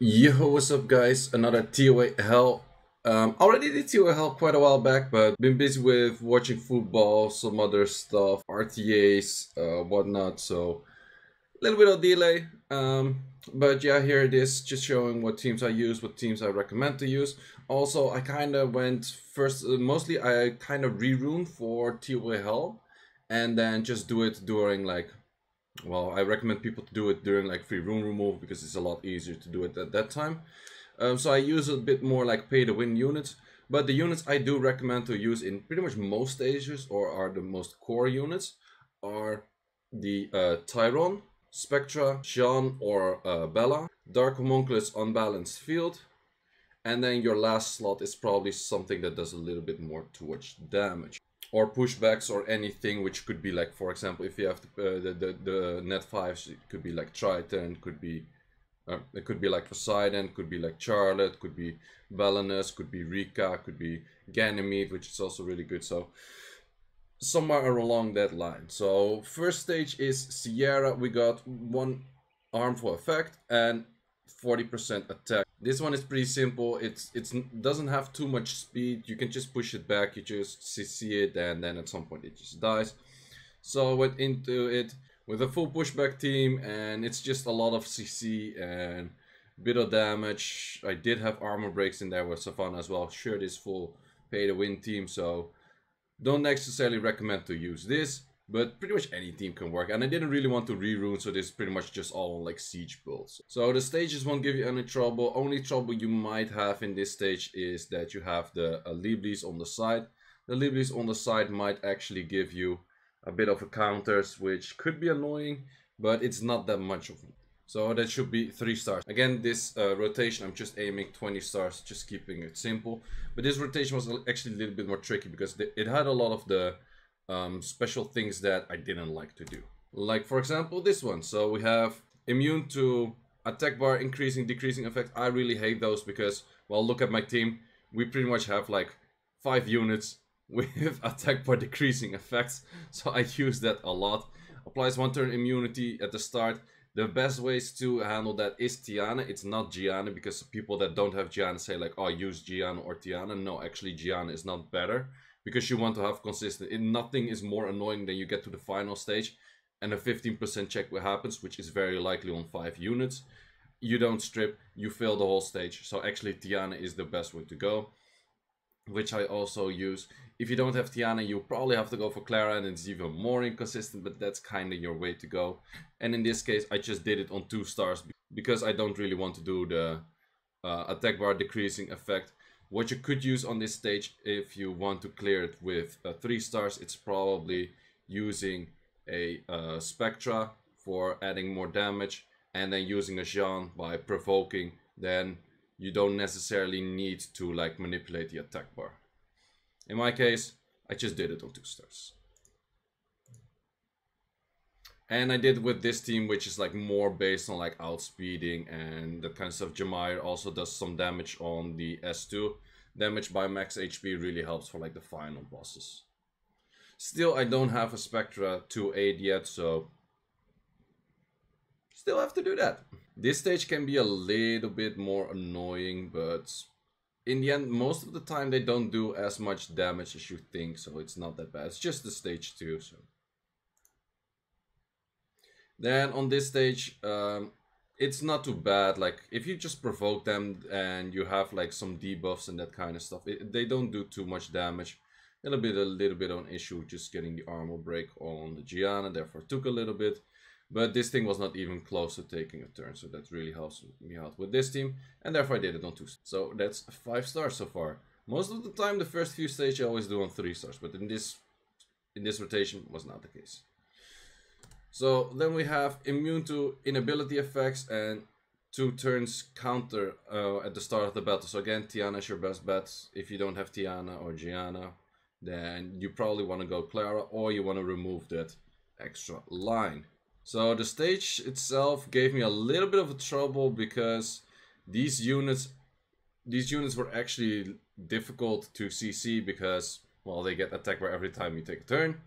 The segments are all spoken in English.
Yo, what's up, guys? Another Toa Hell. Already did Toa Hell quite a while back, but been busy with watching football, some other stuff, RTAs, whatnot. So a little bit of delay. But yeah, here it is, just showing what teams I use, what teams I recommend to use. Also, I kind of went first. Mostly, I kind of reruined for Toa Hell, and then just do it during like well, I recommend people to do it during like free room remove because it's a lot easier to do it at that time. So I use a bit more like pay to win units, but the units I do recommend to use in pretty much most stages or are the most core units are the Tyron, Spectra, Jeanne or Bella, Dark Homunculus Unbalanced Field, and then your last slot is probably something that does a little bit more towards damage or pushbacks or anything, which could be like, for example, if you have the net fives, it could be like Triton, could be it could be like Poseidon, could be like Charlotte, could be Balanus, could be Rika, could be Ganymede, which is also really good. So somewhere along that line. So first stage is Sierra. We got one harmful effect and 40% attack. This one is pretty simple. It doesn't have too much speed. You can just push it back. You just CC it, and then at some point it just dies. So I went into it with a full pushback team, and it's just a lot of CC and bit of damage. I did have armor breaks in there with Savannah as well. Sure, this full pay to win team, so don't necessarily recommend to use this, but pretty much any team can work. And I didn't really want to rerun, so this is pretty much just all like siege builds. So the stages won't give you any trouble. Only trouble you might have in this stage is that you have the Liblis on the side. The Liblis on the side might actually give you a bit of a counters, which could be annoying, but it's not that much of them. So that should be 3 stars. Again, this rotation, I'm just aiming 20 stars, just keeping it simple. But this rotation was actually a little bit more tricky because it had a lot of the special things that I didn't like to do. Like, for example, this one. So we have immune to attack bar increasing, decreasing effect. I really hate those because, well, look at my team. We pretty much have like 5 units with attack bar decreasing effects. So I use that a lot. Applies 1 turn immunity at the start. The best ways to handle that is Tiana. It's not Jeanne, because people that don't have Jeanne say like, oh, use Jeanne or Tiana. No, actually Jeanne is not better because you want to have consistent. Nothing is more annoying than you get to the final stage and a 15% check happens, which is very likely on 5 units. You don't strip, you fail the whole stage. So actually Tiana is the best way to go, which I also use. If you don't have Tiana, you probably have to go for Clara, and it's even more inconsistent, but that's kind of your way to go. And in this case, I just did it on 2 stars because I don't really want to do the attack bar decreasing effect. What you could use on this stage if you want to clear it with 3 stars, it's probably using a Spectra for adding more damage, and then using a Jeanne by provoking. Then you don't necessarily need to like manipulate the attack bar. In my case, I just did it on 2 stars. And I did with this team, which is like more based on like outspeeding and that kind of stuff. Jemire also does some damage on the S2. Damage by max HP really helps for like the final bosses. Still, I don't have a Spectra to aid yet, so still have to do that. This stage can be a little bit more annoying, but in the end, most of the time they don't do as much damage as you think, so it's not that bad. It's just the stage 2, so. Then on this stage, it's not too bad. Like, if you just provoke them and you have like some debuffs and that kind of stuff, they don't do too much damage. A little bit of an issue just getting the armor break on the Gianna, therefore took a little bit. But this thing was not even close to taking a turn, so that really helps me out with this team, and therefore I did it on 2 stars. So that's 5 stars so far. Most of the time, the first few stages I always do on 3 stars, but in this rotation was not the case. So then we have immune to inability effects and 2 turns counter at the start of the battle. So again, Tiana is your best bet. If you don't have Tiana or Gianna, then you probably want to go Clara, or you want to remove that extra line. So the stage itself gave me a little bit of a trouble because these units were actually difficult to CC because, well, they get attacked by every time you take a turn.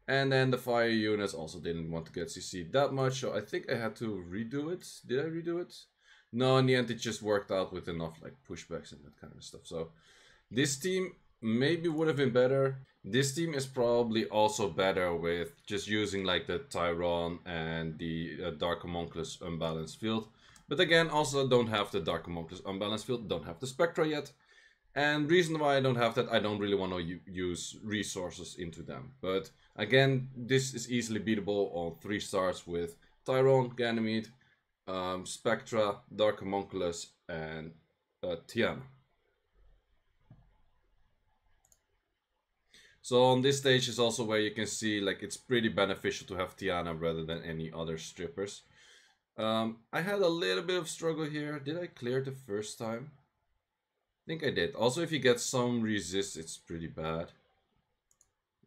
And then the fire units also didn't want to get CC'd that much, so I think I had to redo it. Did I redo it? No, in the end it just worked out with enough like pushbacks and that kind of stuff. So this team maybe would have been better. This team is probably also better with just using like the Tyron and the Dark Homunculus unbalanced field. But again, also don't have the Dark Homunculus unbalanced field, don't have the Spectra yet. And reason why I don't have that, I don't really want to use resources into them. But again, this is easily beatable on 3 stars with Tyron, Ganymede, Spectra, Dark Homunculus, and Tiana. So on this stage is also where you can see like it's pretty beneficial to have Tiana rather than any other strippers. I had a little bit of struggle here. Did I clear it the first time? I think I did. Also, if you get some resist, it's pretty bad.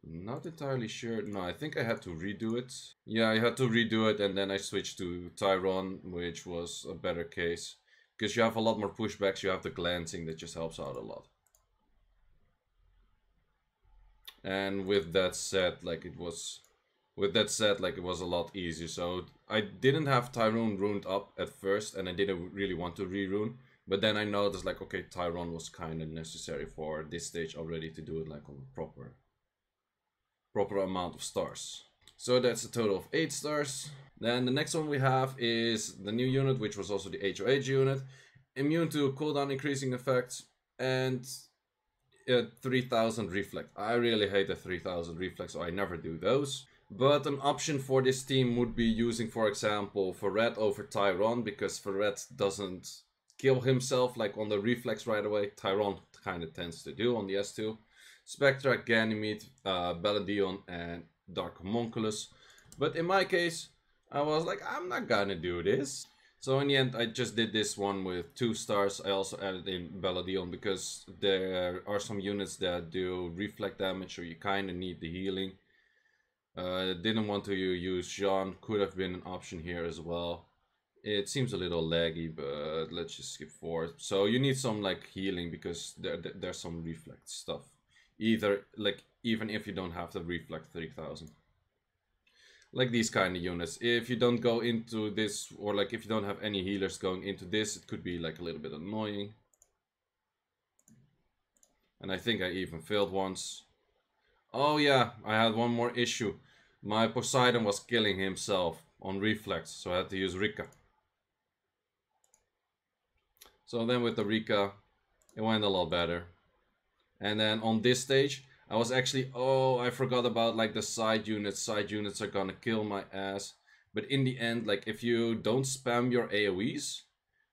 Not entirely sure. No, I think I had to redo it. Yeah, I had to redo it and then I switched to Tyron, which was a better case. Because you have a lot more pushbacks, you have the glancing that just helps out a lot. And with that said, like it was a lot easier. So I didn't have Tyron ruined up at first and I didn't really want to re-rune. But then I noticed like, okay, Tyron was kind of necessary for this stage already to do it like on a proper amount of stars. So that's a total of 8 stars. Then the next one we have is the new unit, which was also the HOH unit. Immune to cooldown increasing effects and 3000 reflect. I really hate the 3000 reflect, so I never do those. But an option for this team would be using, for example, Ferret over Tyron, because Ferret doesn't kill himself like on the reflex right away. Tyron kind of tends to do on the S2. Spectra, Ganymede, Belladeon, and Dark Homunculus. But in my case, I was like, I'm not gonna do this. So in the end, I just did this one with 2 stars. I also added in Belladeon because there are some units that do reflect damage, so you kind of need the healing. Didn't want to use Jeanne, could have been an option here as well. It seems a little laggy, but let's just skip forward. So you need some like healing because there's some reflect stuff. Either like even if you don't have the reflect 3000. Like these kind of units. If you don't go into this, or like if you don't have any healers going into this, it could be like a little bit annoying. And I think I even failed once. Oh yeah, I had one more issue. My Poseidon was killing himself on reflex, so I had to use Rika. So then with the Rika, it went a lot better. And then on this stage, I was actually, oh, I forgot about like the side units. Side units are gonna kill my ass. But in the end, like if you don't spam your AoEs,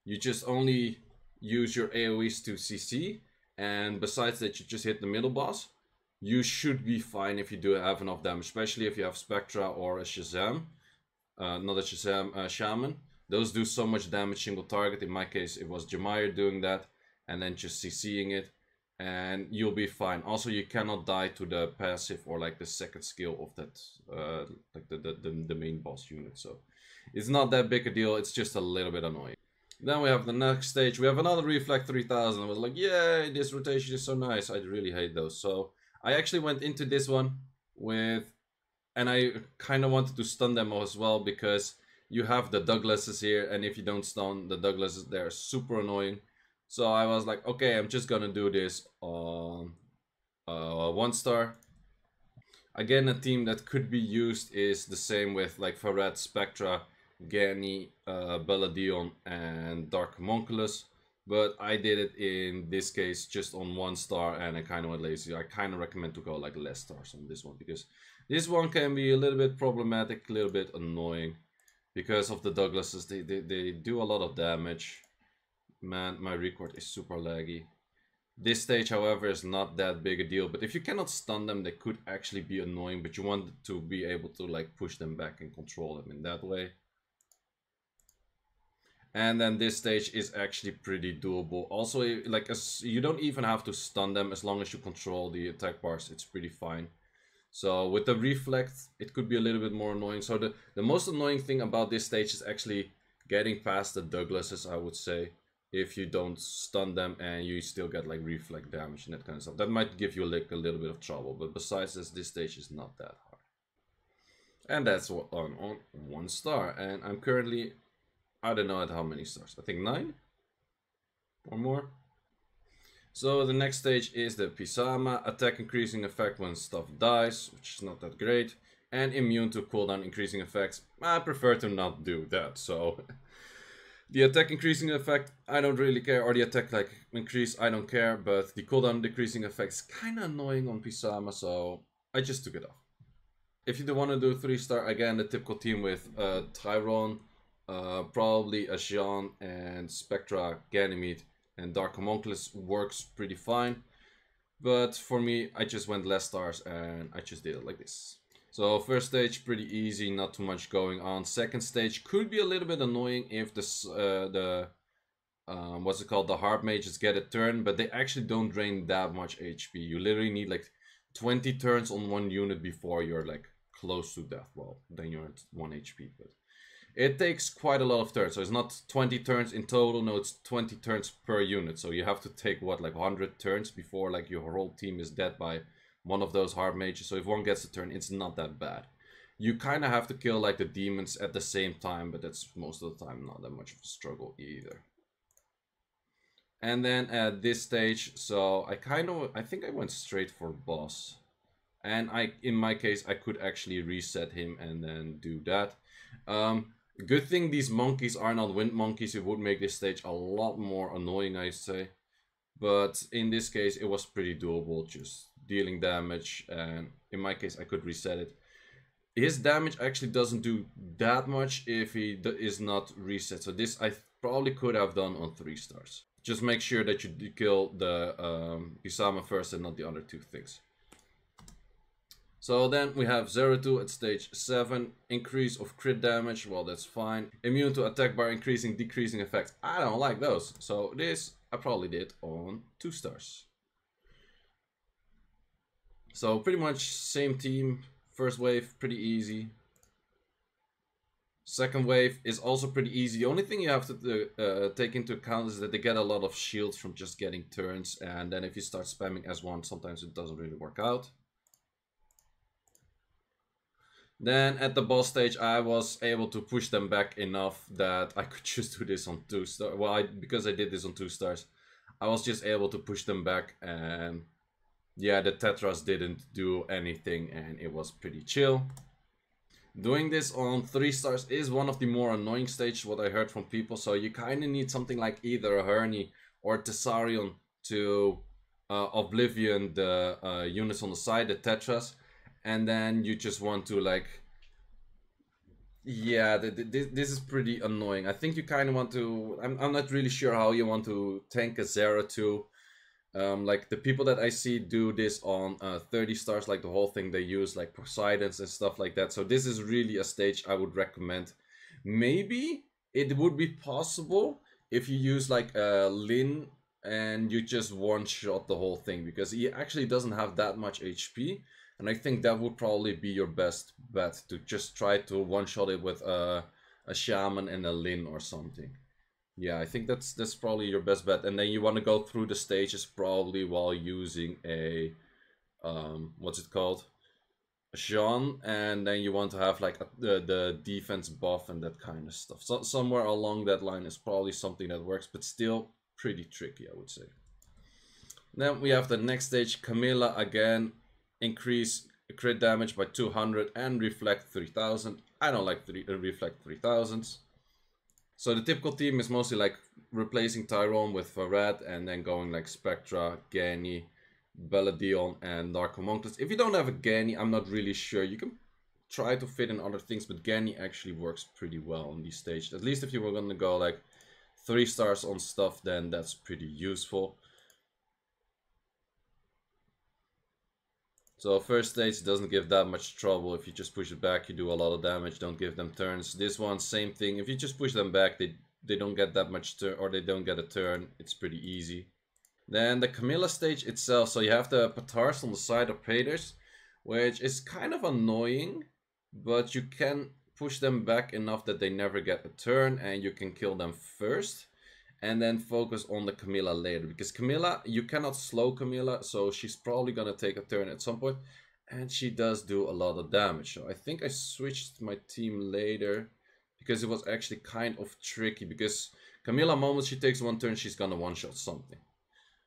you just only use your AoEs to CC. And besides that, you just hit the middle boss. You should be fine if you do have enough damage, especially if you have Spectra or a Shazam. Not a Shazam, Shaman. Those do so much damage single target. In my case, it was Jemire doing that. And then just CCing it. And you'll be fine. Also, you cannot die to the passive or like the second skill of that, like the main boss unit. So it's not that big a deal. It's just a little bit annoying. Then we have the next stage. We have another Reflect 3000. I was like, yay, this rotation is so nice. I really hate those. So I actually went into this one with, and I kind of wanted to stun them as well because you have the Douglases here, and if you don't stun the Douglases, they're super annoying. So I was like, okay, I'm just gonna do this on 1 star. Again, a team that could be used is the same with like Ferret, Spectra, Gany, Belladeon, and Dark Homunculus. But I did it in this case just on 1 star and I kind of went lazy. I kind of recommend to go like less stars on this one because this one can be a little bit problematic, a little bit annoying. Because of the Douglases, they do a lot of damage. Man, my record is super laggy. This stage, however, is not that big a deal. But if you cannot stun them, they could actually be annoying. But you want to be able to like push them back and control them in that way. And then this stage is actually pretty doable. Also, like you don't even have to stun them as long as you control the attack bars. It's pretty fine. So with the reflect, it could be a little bit more annoying. So the most annoying thing about this stage is actually getting past the Douglases, I would say. If you don't stun them and you still get like reflect damage and that kind of stuff. That might give you like a little bit of trouble. But besides this stage is not that hard. And that's on 1 star. And I'm currently... I don't know at how many stars. I think 9 or more. So the next stage is the Pizzama, attack increasing effect when stuff dies, which is not that great, and immune to cooldown increasing effects. I prefer to not do that, so the attack increasing effect, I don't really care, or the attack like increase, I don't care, but the cooldown decreasing effect is kinda annoying on Pizzama, so I just took it off. If you do want to do 3-star, again, the typical team with Tyron, probably a Jeanne and Spectra, Ganymede, and Dark Homunculus works pretty fine. But for me, I just went less stars and I just did it like this. So first stage, pretty easy, not too much going on. Second stage could be a little bit annoying if the what's it called, the hard mages get a turn, but they actually don't drain that much HP. You literally need like 20 turns on one unit before you're like close to death. Well, then you're at 1 HP, but it takes quite a lot of turns. So it's not 20 turns in total, no, it's 20 turns per unit. So you have to take what, like 100 turns before like your whole team is dead by one of those hard mages. So if one gets a turn, it's not that bad. You kind of have to kill like the demons at the same time, but that's most of the time not that much of a struggle either. And then at this stage, so I think I went straight for boss. And in my case, I could actually reset him and then do that. Good thing these monkeys are not wind monkeys. It would make this stage a lot more annoying, I say. But in this case, it was pretty doable, just dealing damage. And in my case, I could reset it. His damage actually doesn't do that much if he is not reset. So this I probably could have done on 3 stars. Just make sure that you kill the Pizzama first and not the other two things. So then we have Zeratul at stage 7, increase of crit damage, well that's fine. Immune to attack bar increasing, decreasing effects, I don't like those. So this I probably did on 2 stars. So pretty much same team, first wave pretty easy. Second wave is also pretty easy. The only thing you have to take into account is that they get a lot of shields from just getting turns, and then if you start spamming S1 sometimes it doesn't really work out. Then at the boss stage, I was able to push them back enough that I could just do this on 2 stars. Well, because I did this on 2 stars, I was just able to push them back, and yeah, the Tetras didn't do anything and it was pretty chill. Doing this on 3 stars is one of the more annoying stages, what I heard from people, so you kind of need something like either a Herny or Tessarion to Oblivion the units on the side, the Tetras. And then you just want to like, yeah, this is pretty annoying. I think you kind of want to, I'm not really sure how you want to tank a Zeratul. Like the people that I see do this on 30 stars, like the whole thing they use like Poseidons and stuff like that. So this is really a stage I would recommend. Maybe it would be possible if you use like a Lin and you just one-shot the whole thing, because he actually doesn't have that much HP. And I think that would probably be your best bet, to just try to one-shot it with a Shaman and a Lin or something. Yeah, I think that's probably your best bet. And then you want to go through the stages probably while using a, what's it called? A Jeanne, and then you want to have like the defense buff and that kind of stuff. So somewhere along that line is probably something that works, but still pretty tricky, I would say. Then we have the next stage, Camila again. Increase crit damage by 200 and reflect 3000. I don't like reflect 3000s. So the typical team is mostly like replacing Tyron with Farad and then going like Spectra, Gany, Belladeon and Dark Homunculus. If you don't have a Gany, I'm not really sure. You can try to fit in other things, but Gany actually works pretty well on these stages. At least if you were going to go like 3 stars on stuff, then that's pretty useful. So first stage doesn't give that much trouble. If you just push it back, you do a lot of damage, don't give them turns. This one, same thing. If you just push them back, they don't get that much turn, or they don't get a turn. It's pretty easy. Then the Camila stage itself, so you have the Patars on the side of Payers, which is kind of annoying, but you can push them back enough that they never get a turn, and you can kill them first. And then focus on the Camila later, because Camila, you cannot slow Camila, so she's probably gonna take a turn at some point, and she does do a lot of damage. So I think I switched my team later, because it was actually kind of tricky, because Camila, moment she takes one turn, she's gonna one-shot something.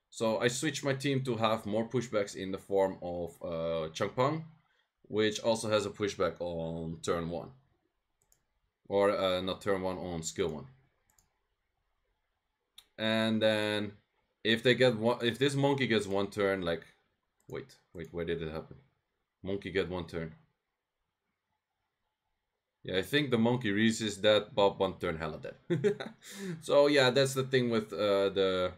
So I switched my team to have more pushbacks in the form of Changpang, which also has a pushback on turn 1. Or not turn 1, on skill 1. And then if they get one, if this monkey gets one turn, like, wait, where did it happen? Monkey get one turn. Yeah, I think the monkey resists that, Bob one turn hella dead. So yeah, that's the thing with the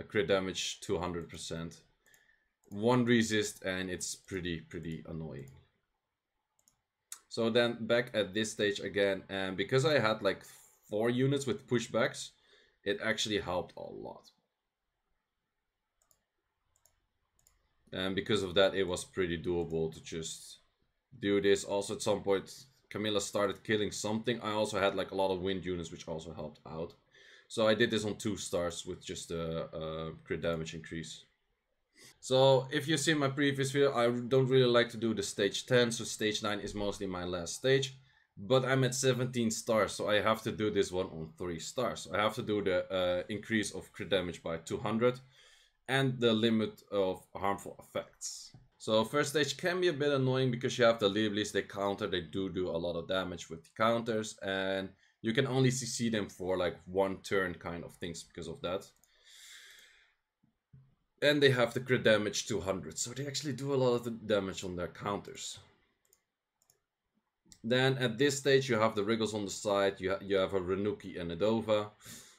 crit damage 200%. One resist and it's pretty annoying. So then back at this stage again, and because I had like 4 units with pushbacks, it actually helped a lot. And because of that, it was pretty doable to just do this. Also at some point, Camila started killing something. I also had like a lot of wind units, which also helped out. So I did this on 2 stars with just a crit damage increase. So if you've seen my previous video, I don't really like to do the stage 10, so stage 9 is mostly my last stage. But I'm at 17 stars, so I have to do this one on 3 stars. I have to do the increase of crit damage by 200 and the limit of harmful effects. So first stage can be a bit annoying because you have the Liblis, they counter, they do a lot of damage with the counters, and you can only CC them for like 1 turn kind of things because of that. And they have the crit damage 200, so they actually do a lot of the damage on their counters. Then at this stage you have the Wriggles on the side, you have a Renuki and a Dova,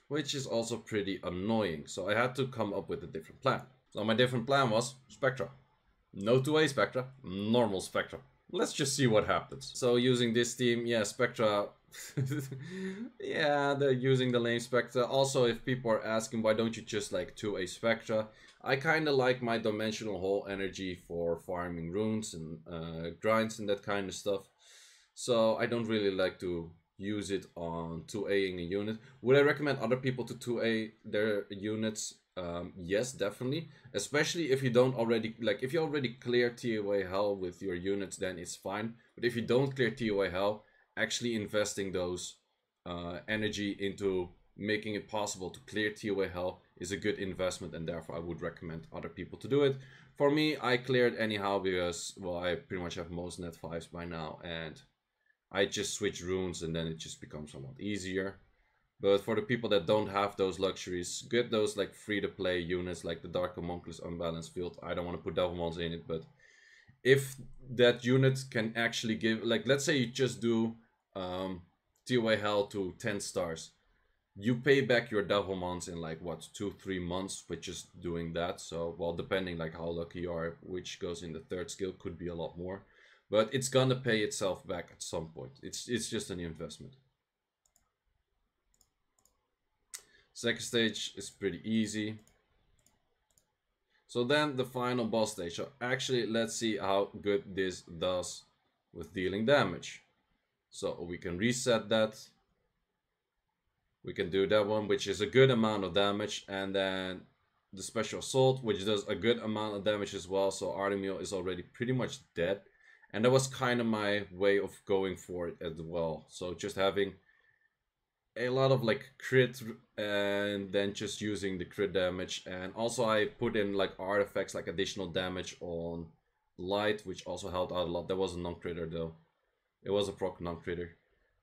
which is also pretty annoying. So I had to come up with a different plan. So my different plan was Spectra. No 2A Spectra, normal Spectra. Let's just see what happens. So using this team, yeah, Spectra, yeah, they're using the lame Spectra. Also, if people are asking why don't you just like 2A Spectra, I kind of like my dimensional hole energy for farming runes and grinds and that kind of stuff. So I don't really like to use it on 2Aing a unit. Would I recommend other people to 2A their units? Yes, definitely. Especially if you don't already, like if you already clear ToA Hell with your units, then it's fine. But if you don't clear ToA Hell, actually investing those energy into making it possible to clear ToA Hell is a good investment, and therefore I would recommend other people to do it. For me, I cleared anyhow because, well, I pretty much have most net 5s by now, and I just switch runes and then it just becomes a lot easier. But for the people that don't have those luxuries, get those like free-to-play units like the Dark Homunculus Unbalanced Field. I don't want to put devilmons in it, but if that unit can actually give, like let's say you just do ToA Hell to 10 stars. You pay back your devilmons in like what, 2-3 months with just doing that. So, well, depending like how lucky you are, which goes in the 3rd skill, could be a lot more. But it's gonna pay itself back at some point. It's just an investment. Second stage is pretty easy. So then the final boss stage. So actually, let's see how good this does with dealing damage. So we can reset that. We can do that one, which is a good amount of damage. And then the special assault, which does a good amount of damage as well. So Artemio is already pretty much dead. And that was kind of my way of going for it as well. So just having a lot of like crit and then just using the crit damage. And also I put in like artifacts like additional damage on light, which also helped out a lot. That was a non-critter though. It was a proc non-critter.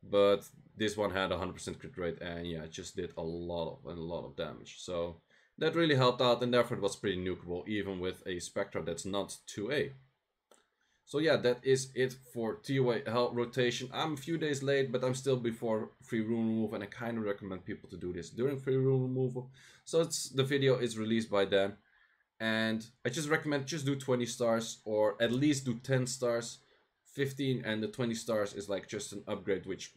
But this one had 100% crit rate, and yeah, it just did a lot of damage. So that really helped out, and therefore it was pretty nukeable, even with a Spectra that's not 2A. So yeah, that is it for ToA Hell rotation. I'm a few days late, but I'm still before free rune removal, and I kind of recommend people to do this during free rune removal. So the video is released by then, and I just recommend just do 20 stars, or at least do 10 stars. 15 and the 20 stars is like just an upgrade, which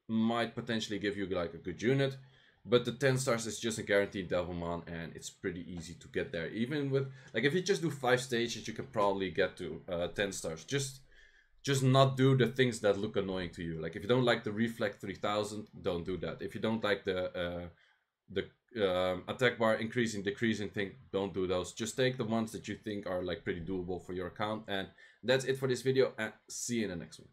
might potentially give you like a good unit. But the 10 stars is just a guaranteed devilmon, and it's pretty easy to get there. Even with, like, if you just do 5 stages, you can probably get to 10 stars. Just not do the things that look annoying to you. Like, if you don't like the Reflex 3000, don't do that. If you don't like the attack bar increasing, decreasing thing, don't do those. Just take the ones that you think are like pretty doable for your account. And that's it for this video, and see you in the next one.